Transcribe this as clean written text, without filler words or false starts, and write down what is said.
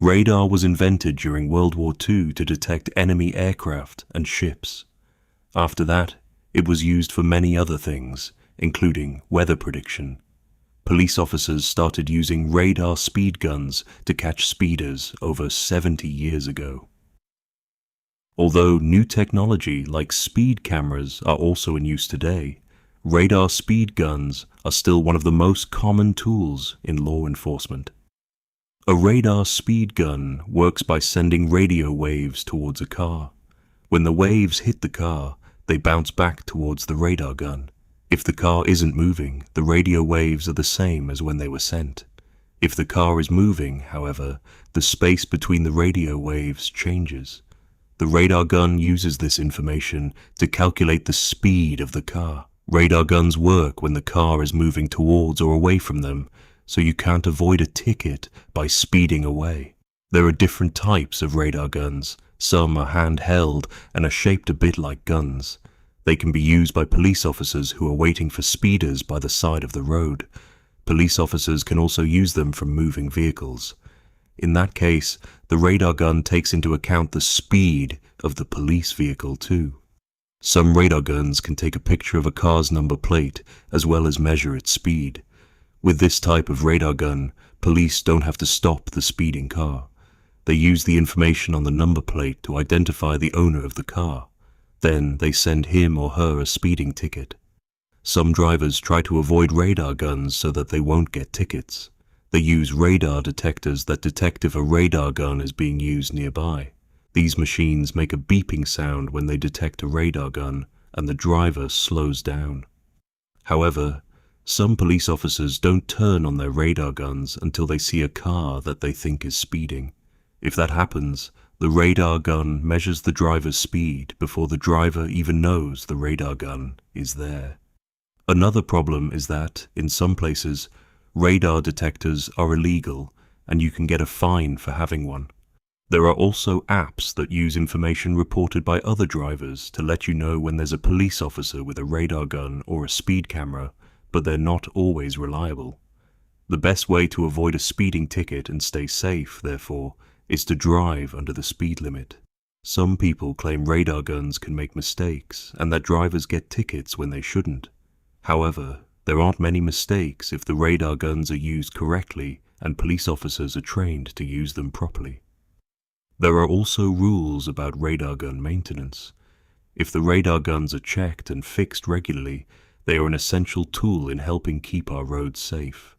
Radar was invented during World War II to detect enemy aircraft and ships. After that, it was used for many other things, including weather prediction. Police officers started using radar speed guns to catch speeders over 70 years ago. Although new technology like speed cameras are also in use today, radar speed guns are still one of the most common tools in law enforcement. A radar speed gun works by sending radio waves towards a car. When the waves hit the car, they bounce back towards the radar gun. If the car isn't moving, the radio waves are the same as when they were sent. If the car is moving, however, the space between the radio waves changes. The radar gun uses this information to calculate the speed of the car. Radar guns work when the car is moving towards or away from them, so you can't avoid a ticket by speeding away. There are different types of radar guns. Some are handheld and are shaped a bit like guns. They can be used by police officers who are waiting for speeders by the side of the road. Police officers can also use them from moving vehicles. In that case, the radar gun takes into account the speed of the police vehicle too. Some radar guns can take a picture of a car's number plate as well as measure its speed. With this type of radar gun, police don't have to stop the speeding car. They use the information on the number plate to identify the owner of the car. Then they send him or her a speeding ticket. Some drivers try to avoid radar guns so that they won't get tickets. They use radar detectors that detect if a radar gun is being used nearby. These machines make a beeping sound when they detect a radar gun, and the driver slows down. However, some police officers don't turn on their radar guns until they see a car that they think is speeding. If that happens, the radar gun measures the driver's speed before the driver even knows the radar gun is there. Another problem is that, in some places, radar detectors are illegal and you can get a fine for having one. There are also apps that use information reported by other drivers to let you know when there's a police officer with a radar gun or a speed camera, but they're not always reliable. The best way to avoid a speeding ticket and stay safe, therefore, is to drive under the speed limit. Some people claim radar guns can make mistakes and that drivers get tickets when they shouldn't. However, there aren't many mistakes if the radar guns are used correctly and police officers are trained to use them properly. There are also rules about radar gun maintenance. If the radar guns are checked and fixed regularly, they are an essential tool in helping keep our roads safe.